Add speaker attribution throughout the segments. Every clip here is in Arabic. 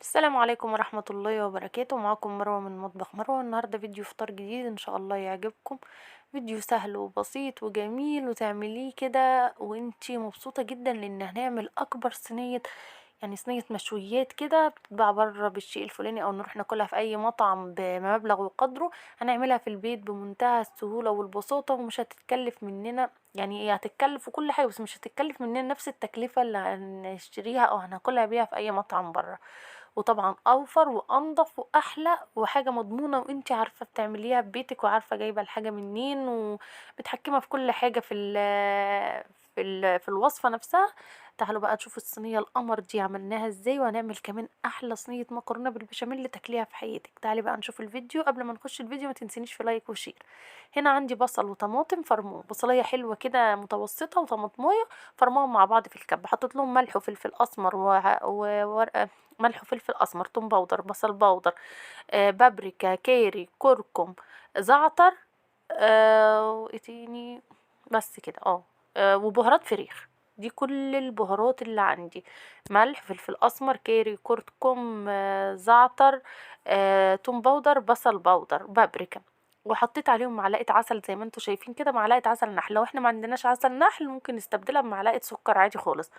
Speaker 1: السلام عليكم ورحمة الله وبركاته. معاكم مروة من مطبخ مروة. النهاردة فيديو فطار جديد ان شاء الله يعجبكم. فيديو سهل وبسيط وجميل وتعمليه كده وانتي مبسوطة جدا، لان هنعمل اكبر صينية، يعني صينية مشويات كده بتتباع بره بالشيء الفلاني، او نروح ناكلها في اي مطعم بمبلغ وقدره. هنعملها في البيت بمنتهى السهولة والبساطة، ومش هتتكلف مننا، يعني هي هتتكلف وكل حاجة، بس مش هتتكلف مننا نفس التكلفة اللي هنشتريها او هناكلها بيها في اي مطعم بره. وطبعا اوفر وانضف واحلى وحاجه مضمونه، وانتي عارفه بتعمليها ببيتك وعارفه جايبه الحاجه منين ومتحكمه في كل حاجه في الوصفه نفسها. تعالوا بقى تشوفوا الصينيه القمر دي عملناها ازاي، وهنعمل كمان احلى صينيه مكرونه بالبشاميل تاكليها في حياتك. تعالي بقى نشوف الفيديو. قبل ما نخش الفيديو ما تنسينيش في لايك وشير. هنا عندي بصل وطماطم فرموه، بصليه حلوه كده متوسطه وطماطمايه فرموهم مع بعض في الكب. حطيت لهم ملح وفلفل اسمر وورقه ملح وفلفل اسمر، توم باودر، بصل باودر، بابريكا، كاري، كركم، زعتر، وايه تاني؟ بس كده وبهارات فراخ. دي كل البهارات اللي عندي: ملح، فلفل اسمر، كاري، كركم، زعتر، توم باودر، بصل باودر، بابريكا. وحطيت عليهم معلقه عسل زي ما انتوا شايفين كده، معلقه عسل نحل. لو احنا ما عندناش عسل نحل ممكن نستبدلها بمعلقه سكر عادي خالص.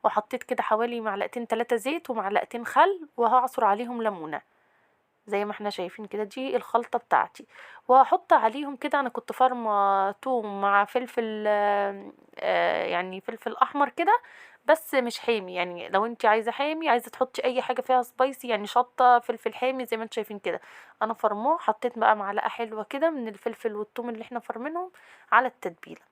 Speaker 1: وحطيت كده حوالي معلقتين 3 زيت ومعلقتين خل، وهعصر عليهم ليمونه زي ما احنا شايفين كده. دي الخلطة بتاعتي. وهحط عليهم كده، انا كنت فارمة توم مع فلفل، يعني فلفل احمر كده، بس مش حامي. يعني لو انت عايزة حامي، عايزة تحطي اي حاجة فيها سبايسي، يعني شطة، فلفل حامي زي ما انتوا شايفين كده. انا فرماه، حطيت بقى معلقة حلوة كده من الفلفل والثوم اللي احنا فرمينهم على التتبيلة.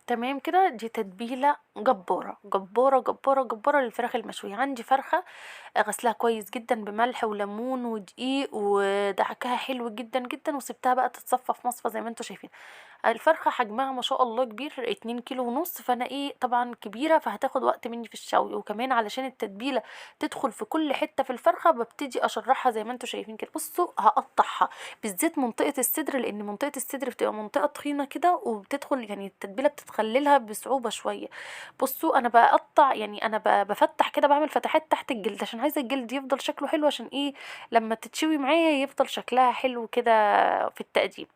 Speaker 1: تمام كده. دي تتبيلة جبارة جبارة جبارة جبارة للفراخ المشوية. عندي فرخة غسلها كويس جدا بملح وليمون ودقيق ودعكها حلو جدا جدا، وسبتها بقى تتصفى في مصفى زي ما انتوا شايفين. الفرخة حجمها ما شاء الله كبير، 2 كيلو ونص، فانا طبعا كبيرة فهتاخد وقت مني في الشوي. وكمان علشان التتبيلة تدخل في كل حتة في الفرخة ببتدي اشرحها زي ما انتوا شايفين كده. بصوا هقطعها بالذات منطقة الصدر، لان منطقة الصدر بتبقى منطقة تخينة كده وبتدخل، يعني التتبيلة بتتخللها بصعوبة شوية. بصوا انا بقطع، يعني انا بفتح كده، بعمل فتحات تحت الجلد عشان عايزة الجلد يفضل شكله حلو، عشان لما تتشوي معايا يفضل شكلها حلو كده في التقديم.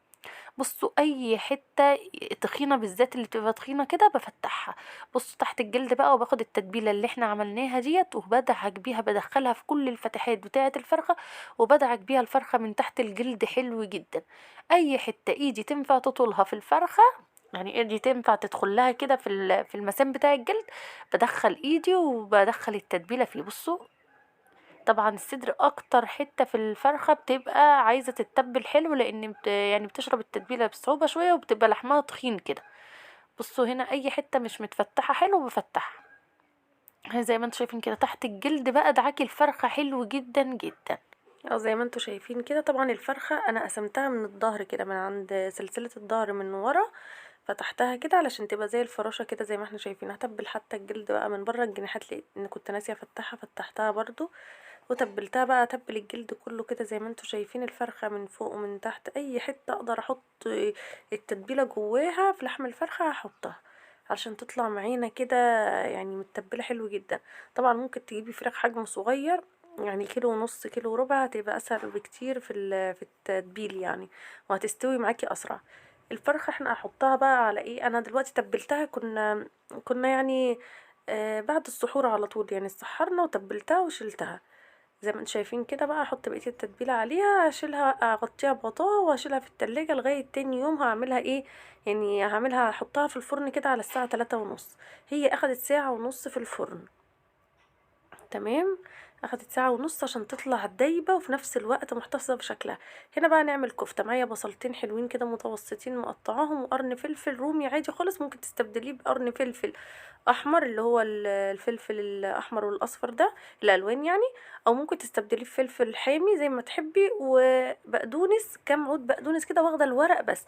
Speaker 1: بصوا اي حته تخينه بالذات اللي بتبقى تخينه كده بفتحها. بصوا تحت الجلد بقى، وباخد التتبيله اللي احنا عملناها ديت وبدعك بيها، بدخلها في كل الفتحات بتاعه الفرخه، وبدعك بيها الفرخه من تحت الجلد حلو جدا. اي حته ايدي تنفع تطولها في الفرخه، يعني ايدي تنفع تدخل لها كده في المسام بتاع الجلد، بدخل ايدي وبدخل التتبيله فيه. بصوا طبعا الصدر اكتر حتة في الفرخة بتبقى عايزة تتبل حلو، لان يعني بتشرب التتبيلة بصعوبة شوية وبتبقى لحمها تخين كده. بصوا هنا اي حتة مش متفتحة حلو بفتحها. زي ما انتوا شايفين كده تحت الجلد بقى دعاكي الفرخة حلو جدا جدا. زي ما انتوا شايفين كده. طبعا الفرخة انا قسمتها من الظهر كده، من عند سلسلة الظهر من ورا، فتحتها كده علشان تبقى زي الفراشة كده زي ما احنا شايفين. هتبل حتى الجلد بقى من بره، الجناحات لقيت ان كنت ناسية افتحها، فتحتها برضو وتبلتها بقى. اتبل الجلد كله كده زي ما انتوا شايفين، الفرخة من فوق ومن تحت، اي حتة اقدر احط التتبيلة جواها في لحم الفرخة هحطها علشان تطلع معانا كده، يعني متبلة حلو جدا. طبعا ممكن تجيبي فراخ حجم صغير، يعني كيلو ونص، كيلو وربع، هتبقى اسهل بكتير في التتبيل يعني، وهتستوي معاكي اسرع. الفرخة احنا هحطها بقى على انا دلوقتي تبلتها، كنا يعني بعد السحور على طول، يعني سحرنا وتبلتها وشلتها زي ما انتم شايفين كده. بقى احط بقية التتبيلة عليها، اشيلها اغطيها بغطاها واشيلها في التلاجة لغاية تاني يوم. هعملها يعني هعملها احطها في الفرن كده على الساعة 3:30. هي اخدت ساعة ونص في الفرن. تمام. اخدت ساعة ونص عشان تطلع دايبة وفي نفس الوقت محتفظة بشكلها. هنا بقى نعمل كفتة. معايا بصلتين حلوين كده متوسطين مقطعاهم، وقرن فلفل رومي عادي خالص، ممكن تستبدليه بقرن فلفل احمر اللي هو الفلفل الاحمر والاصفر ده، الالوان يعني. او ممكن تستبدليه بفلفل حامي زي ما تحبي. وبقدونس، كام عود بقدونس كده، واخده الورق بس.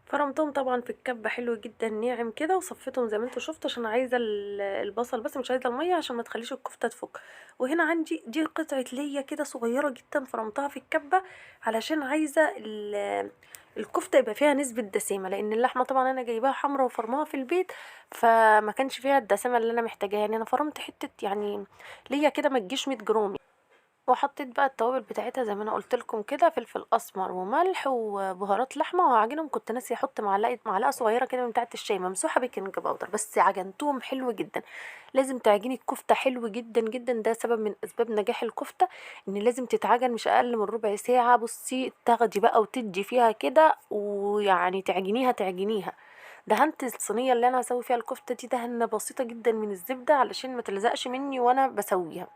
Speaker 1: فرمتهم طبعا في الكبة حلو جدا ناعم كده، وصفيتهم زي ما انتوا شفتوا عشان عايزه البصل بس، مش عايزه الميه عشان ما تخليش الكفته تفك. وهنا عندي دي قطعه ليا كده صغيره جدا فرمتها في الكبه علشان عايزه الكفته يبقى فيها نسبه دسامه، لان اللحمه طبعا انا جايباها حمرا وفرماها في البيت، فما كانش فيها الدسامه اللي انا محتاجاها. يعني انا فرمت حته، يعني ليا كده ما تجيش 100 جرام. وحطيت بقى التوابل بتاعتها زي ما انا قلت لكم كده، فلفل اسمر وملح وبهارات لحمه، وهعجنهم كنت ناسيه احط معلقه صغيره كده من بتاعه الشاي ممسوحه بيكنج باودر، بس عجنتهم حلو جدا. لازم تعجني الكفته حلو جدا جدا، ده سبب من اسباب نجاح الكفته، ان لازم تتعجن مش اقل من ربع ساعه. بصي تاخدي بقى وتدي فيها كده، ويعني تعجنيها. دهنت الصينيه اللي انا هسوي فيها الكفته دي دهنه بسيطه جدا من الزبده علشان ما تلزقش مني وانا بسويها.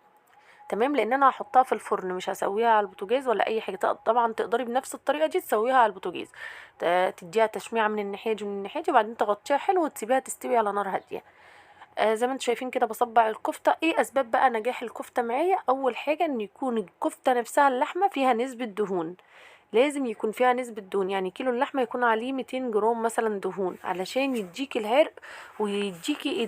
Speaker 1: تمام، لان انا هحطها في الفرن مش هسويها على البوتاجاز ولا اي حاجه. طبعا تقدري بنفس الطريقه دي تسويها على البوتاجاز، تديها تشميعه من الناحيه دي ومن الناحيه دي، وبعدين تغطيها حلو وتسيبيها تستوي على نار هاديه. زي ما انتم شايفين كده بصبع الكفته. ايه اسباب بقى نجاح الكفته معايا؟ اول حاجه ان يكون الكفته نفسها اللحمه فيها نسبه دهون، لازم يكون فيها نسبة دهون، يعني كيلو اللحمة يكون عليه 200 جرام مثلا دهون علشان يديكي العرق ويديكي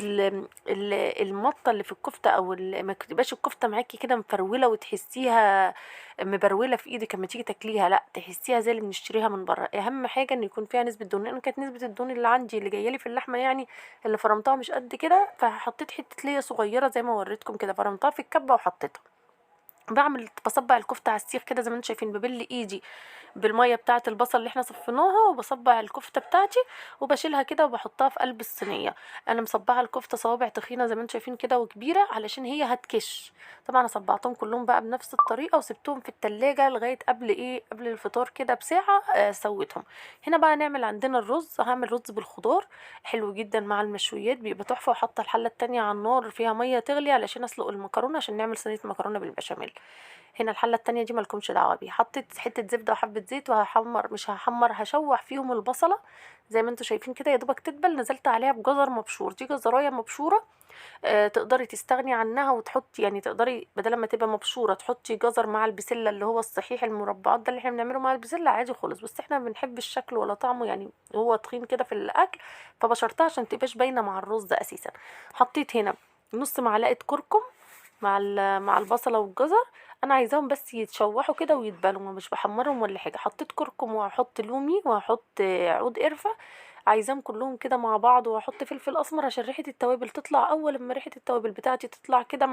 Speaker 1: المطة اللي في الكفتة، او ما تبقاش الكفتة معاكي كده مفرولة وتحسيها مبرولة في ايدك اما تيجي تاكليها، لا تحسيها زي اللي بنشتريها من بره. اهم حاجة ان يكون فيها نسبة دهون. انا كانت نسبة الدهون اللي عندي اللي جاية لي في اللحمة يعني اللي فرمتها مش قد كده، فحطيت حتة ليا صغيرة زي ما وريتكم كده، فرمتها في الكبة وحطيتها. بصبع الكفته على السيخ كده زي ما انتم شايفين، ببل ايدي بالميه بتاعه البصل اللي احنا صفيناها، وبصبع الكفته بتاعتي وبشيلها كده وبحطها في قلب الصينيه. انا مصبعه الكفته صوابع تخينه زي ما انتم شايفين كده وكبيره علشان هي هتكش. طبعا انا صبعتهم كلهم بقى بنفس الطريقه وسبتهم في التلاجة لغايه قبل الفطار كده بساعه. سويتهم. هنا بقى نعمل عندنا الرز. هعمل رز بالخضار حلو جدا مع المشويات، بيبقى تحفه. وحاطه الحله التانية على النار فيها ميه تغلي علشان اسلق المكرونه عشان نعمل صينيه مكرونه بالبشاميل. هنا الحله التانية دي مالكمش دعوه بيها. حطيت حته زبده وحبه زيت، وهحمر مش هحمر هشوح فيهم البصله زي ما انتم شايفين كده، يا دوبك تدبل. نزلت عليها بجزر مبشور، دي جزرايه مبشوره. تقدري تستغني عنها وتحطي، يعني تقدري بدل ما تبقى مبشوره تحطي جزر مع البسله اللي هو الصحيح المربعات ده اللي احنا بنعمله مع البسله عادي خالص، بس احنا بنحب الشكل ولا طعمه يعني هو تخين كده في الاكل، فبشرتها عشان تبقاش باينه مع الرز اساسا. حطيت هنا نص معلقه كركم مع البصله والجزر. انا عايزاهم بس يتشوحوا كده ويتبلوا، مش بحمرهم ولا حاجه. حطيت كركم وهحط لومي وهحط عود قرفه، عايزاهم كلهم كده مع بعض. واحط فلفل اسمر عشان ريحه التوابل تطلع. اول لما ريحه التوابل بتاعتي تطلع كده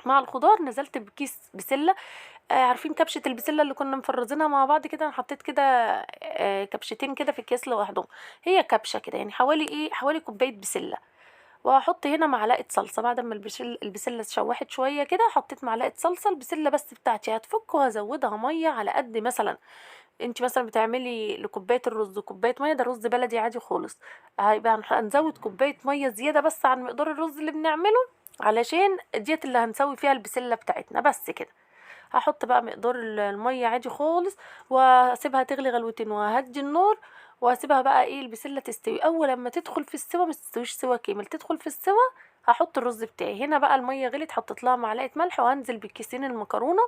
Speaker 1: مع الخضار، نزلت بكيس بسله. عارفين كبشه البسله اللي كنا مفرزينها مع بعض كده؟ انا حطيت كده كبشتين كده في اكياس لوحدهم. هي كبشه كده يعني حوالي كوبايه بسله. وهحط هنا معلقه صلصه بعد ما البسله اتشوحت شويه كده. حطيت معلقه صلصه. البسله بس بتاعتي هتفك وهزودها ميه على قد مثلا انت مثلا بتعملي لكوبايه الرز كوبايه ميه، ده رز بلدي عادي خالص، هيبقى هنزود كوبايه ميه زياده بس عن مقدار الرز اللي بنعمله علشان ديت اللي هنسوي فيها البسله بتاعتنا بس كده. هحط بقى مقدار الميه عادي خالص، واسيبها تغلي غلوتين وهدي النار. وهسيبها بقى البسله تستوي. اول لما تدخل في السوا، ما تستويش سوا كامل، تدخل في السوا، هحط الرز بتاعي. هنا بقى الميه غليت، حطيت لها معلقه ملح، وهنزل بكيسين المكرونه.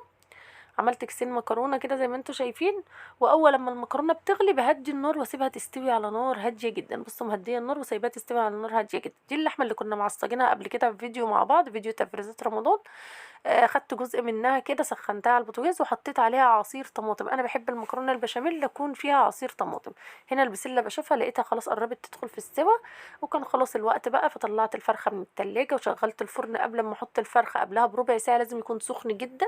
Speaker 1: عملت كيسين مكرونه كده زي ما انتم شايفين. واول لما المكرونه بتغلي بهدي النار واسيبها تستوي على نار هاديه جدا. بصوا مهديه النار وسايباها تستوي على نار هاديه جدا. دي اللحمه اللي كنا معصجينها قبل كده في فيديو مع بعض، فيديو تفريزات رمضان. خدت جزء منها كده سخنتها على البوتاجاز وحطيت عليها عصير طماطم. انا بحب المكرونه البشاميل يكون فيها عصير طماطم. هنا البسله بشوفها لقيتها خلاص قربت تدخل في السوا، وكان خلاص الوقت بقى، فطلعت الفرخه من التلاجة وشغلت الفرن. قبل ما احط الفرخه قبلها بربع ساعه لازم يكون سخن جدا،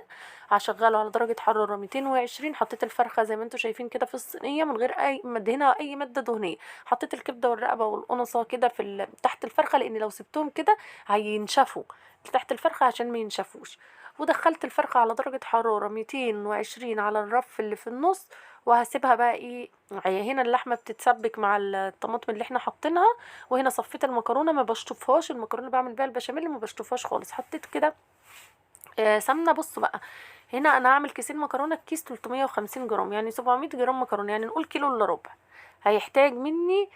Speaker 1: هشغله على درجه حراره 220. حطيت الفرخه زي ما انتم شايفين كده في الصينيه من غير اي مدهنه اي ماده دهنيه. حطيت الكبده والرقبه والقنصه كده تحت الفرخه، لان لو سبتهم كده هينشفوا تحت الفرخه عشان ما ينشفوش. ودخلت الفرخة على درجة حرارة 220 على الرف اللي في النص. وهسيبها بقى هنا اللحمة بتتسبك مع الطماطم اللي احنا حاطينها. وهنا صفيت المكرونة، ما بشطفهاش. المكرونة اللي بعمل بيها البشاميل ما بشطفهاش خالص. حطيت كده سمنة. بصوا بقى، هنا انا هعمل كيسين مكرونة، الكيس 350 جرام يعني 700 جرام مكرونة، يعني نقول كيلو الا ربع. هيحتاج مني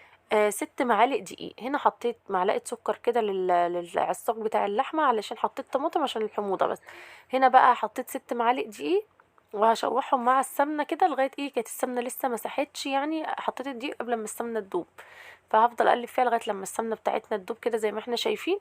Speaker 1: 6 معالق دقيق. هنا حطيت معلقة سكر كده للعصاق بتاع اللحمة علشان حطيت طماطم عشان الحموضة بس. هنا بقى حطيت 6 معالق دقيق، وهشوحهم مع السمنة كده لغاية كانت السمنة لسه مسحتش، يعني حطيت الدقيق قبل ما السمنة تدوب. فهفضل اقلب فيها لغاية لما السمنة بتاعتنا تدوب كده زي ما احنا شايفين،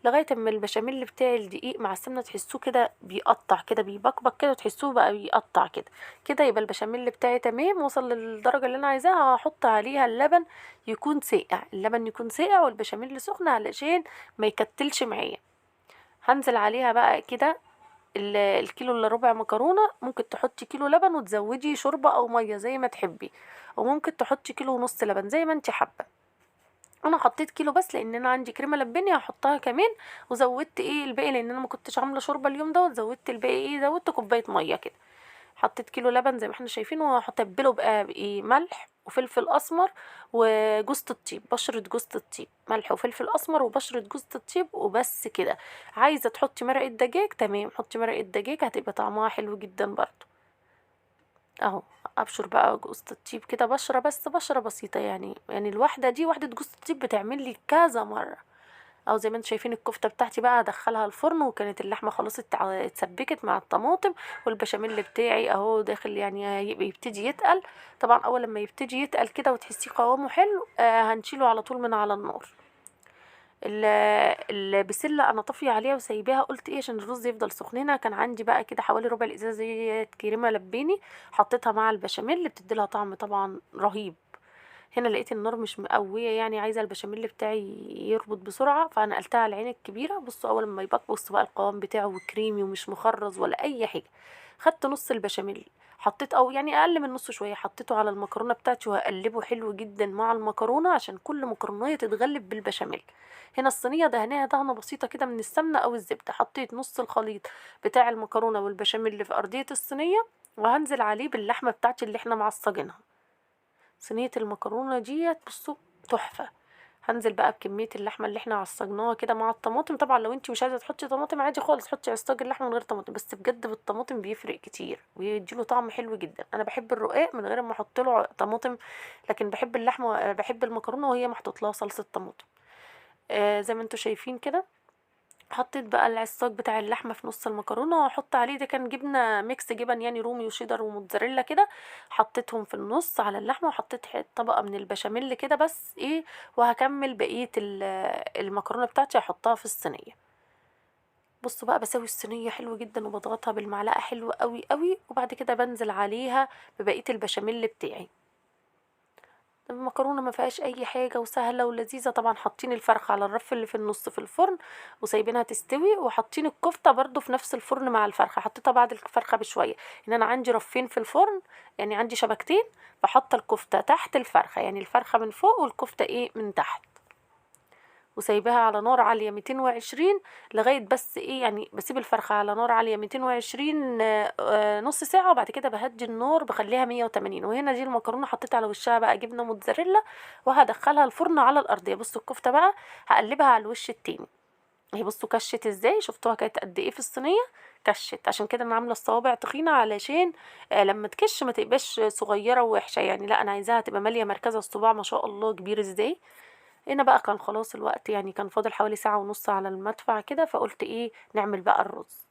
Speaker 1: لغايه اما البشاميل بتاع الدقيق مع السمنه تحسوه كده بيقطع كده بيبقبق كده، وتحسوه بقى بيقطع كده. كده يبقى البشاميل بتاعي تمام، وصل للدرجه اللي انا عايزاها. هحط عليها اللبن يكون ساقع، اللبن يكون ساقع والبشاميل سخن علشان ما يكتلش معايا. هنزل عليها بقى كده الكيلو الا ربع مكرونه ممكن تحطي كيلو لبن وتزودي شوربه او ميه زي ما تحبي، وممكن تحطي كيلو ونص لبن زي ما انت حابه. انا حطيت كيلو بس لان انا عندي كريمه لباني هحطها كمان، وزودت الباقي لان انا ما كنتش عامله شوربه اليوم دوت، زودت الباقي زودت كوبايه ميه كده. حطيت كيلو لبن زي ما احنا شايفين، وهتبله بقى ملح وفلفل اسمر وجوزة الطيب، بشرة جوزة الطيب، ملح وفلفل اسمر وبشرة جوزة الطيب وبس كده. عايزة تحطي مرقة دجاج تمام، حطي مرقة دجاج هتبقى طعمها حلو جدا برضو. اهو ابشر بقى جوزة الطيب كده بشرة، بس بشرة بسيطة يعني الواحدة دي واحدة جوزة الطيب بتعمل لي كذا مرة. او زي ما انتم شايفين الكفته بتاعتي بقى ادخلها الفرن، وكانت اللحمه خلاص اتسبكت مع الطماطم، والبشاميل بتاعي اهو داخل يعني يبتدي يتقل. طبعا اول لما يبتدي يتقل كده وتحسيه قوامه حلو هنشيله على طول من على النار. البسله انا طافيه عليها وسايباها، قلت عشان الرز يفضل سخن. هنا كان عندي بقى كده حوالي ربع الازازه كريمه لباني، حطيتها مع البشاميل اللي بتدي لها طعم طبعا رهيب. هنا لقيت النار مش مقويه، يعني عايزه البشاميل بتاعي يربط بسرعه، فانا قلتها على العين الكبيره. بصوا اول ما يبقى بصوا بقى القوام بتاعه كريمي ومش مخرز ولا اي حاجه. خدت نص البشاميل حطيت، او يعني اقل من نص شويه، حطيته على المكرونه بتاعتي وهقلبه حلو جدا مع المكرونه عشان كل مكرونه تتغلب بالبشاميل. هنا الصينيه دهناها دهنه بسيطه كده من السمنه او الزبده، حطيت نص الخليط بتاع المكرونه والبشاميل اللي في ارضيه الصينيه، وهنزل عليه باللحمه بتاعتي اللي احنا معصجينها. صينية المكرونة ديت بصوا تحفة. هنزل بقى بكمية اللحمة اللي احنا عصجناها كده مع الطماطم. طبعا لو انتي مش عايزة تحطي طماطم عادي خالص، حطي عصاج اللحمة من غير طماطم، بس بجد بالطماطم بيفرق كتير ويديله طعم حلو جدا. انا بحب الرقاق من غير ما احط له طماطم، لكن بحب اللحمة بحب المكرونة وهي محطوط لها صلصة طماطم. زي ما انتوا شايفين كده. حطيت بقى العصاج بتاع اللحمه في نص المكرونه، واحط عليه ده كان جبنه ميكس جبن يعني رومي وشيدر وموتزاريلا كده، حطيتهم في النص على اللحمه، وحطيت طبقه من البشاميل كده بس وهكمل بقيه المكرونه بتاعتي احطها في الصينيه. بصوا بقى بسوي الصينيه حلو جدا وبضغطها بالمعلقه حلو قوي قوي، وبعد كده بنزل عليها ببقيه البشاميل بتاعي. المكرونه ما فيهاش اي حاجه وسهله ولذيذه. طبعا حاطين الفرخه على الرف اللي في النص في الفرن وسايبينها تستوي، وحاطين الكفته برضو في نفس الفرن مع الفرخه، حطيتها بعد الفرخه بشويه. ان انا عندي رفين في الفرن، يعني عندي شبكتين، فحاطه الكفته تحت الفرخه، يعني الفرخه من فوق والكفته من تحت، وسايباها على نار عالية 220 لغاية بس يعني بسيب الفرخة على نار عالية 220 نص ساعة، وبعد كده بهدي النار بخليها 180. وهنا دي المكرونة حطيت على وشها بقى جبنة موتزاريلا، وهدخلها الفرن على الأرضية. بصوا الكفتة بقى هقلبها على الوش التاني. اهي بصوا كشت ازاي، شفتوها كانت قد ايه في الصينية؟ كشت. عشان كده انا عامله الصوابع تخينه علشان لما تكش ما تبقاش صغيره ووحشه يعني، لا انا عايزاها تبقى ماليه مركز الصباع ما شاء الله كبير ازاي. هنا بقى كان خلاص الوقت، يعني كان فاضل حوالي ساعة ونص على المدفع كده، فقلت نعمل بقى الرز.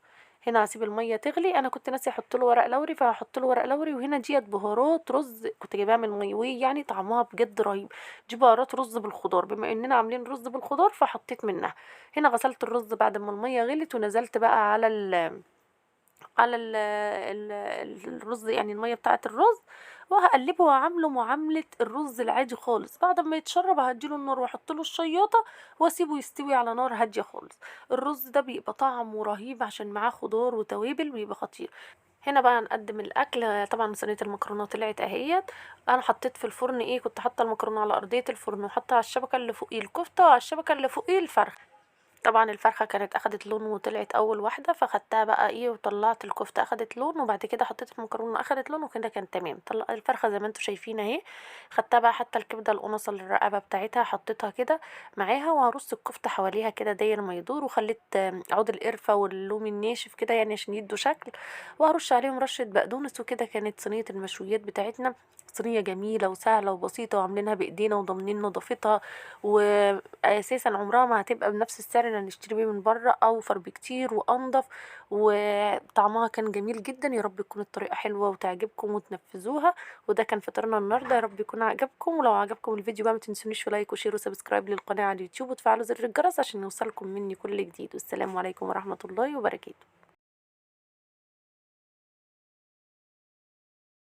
Speaker 1: هنا هسيب المية تغلي، انا كنت ناسي احط له ورق لوري فهحط له ورق لوري. وهنا ديت بهارات رز كنت جايباها من مايوي، يعني طعمها بجد رهيب. دي بهارات رز بالخضار، بما اننا عاملين رز بالخضار فحطيت منها. هنا غسلت الرز بعد ما المية غلت، ونزلت بقى على الرز، يعني المية بتاعة الرز، وهقلبه وعامله معاملة الرز العادي خالص. بعد ما يتشرب هديله النار واحط له الشياطة واسيبه يستوي على نار هادية خالص. الرز ده بيبقى طعمه رهيب عشان معاه خضار وتوابل، بيبقى خطير. هنا بقى نقدم الاكل. طبعا صينيه المكرونه طلعت اهيت. انا حطيت في الفرن كنت حاطه المكرونه على ارضيه الفرن، وحاطه على الشبكه اللي فوقيه الكفته وعلى الشبكه اللي فوقيه الفرخ. طبعا الفرخة كانت اخدت لون وطلعت اول واحدة، فخدتها بقى وطلعت الكفتة اخدت لون، وبعد كده حطيت المكرونة اخدت لون، وكده كان تمام. طلع الفرخة زي ما انتوا شايفين اهي. خدتها بقى حتى الكبدة القنصة اللي الرقبة بتاعتها حطيتها كده معاها، وهرص الكفتة حواليها كده داير ما يدور، وخليت عود القرفة واللومي الناشف كده يعني عشان يدوا شكل، وهرش عليهم رشة بقدونس. وكده كانت صينية المشويات بتاعتنا. صينية جميلة وسهلة وبسيطة وعاملينها بإيدينا وضامنين نظافتها، وأساسا عمرها ما هتبقى بنفس السعر اللي هنشتري بيه من بره، أوفر بكتير وأنضف، وطعمها كان جميل جدا. يا رب تكون الطريقة حلوة وتعجبكم وتنفذوها. وده كان فطرنا النهاردة، يا رب يكون عجبكم. ولو عجبكم الفيديو بقى ما تنسونيش في لايك وشير وسبسكرايب للقناة على اليوتيوب، وتفعلوا زر الجرس عشان يوصلكم مني كل جديد. والسلام عليكم ورحمة الله وبركاته.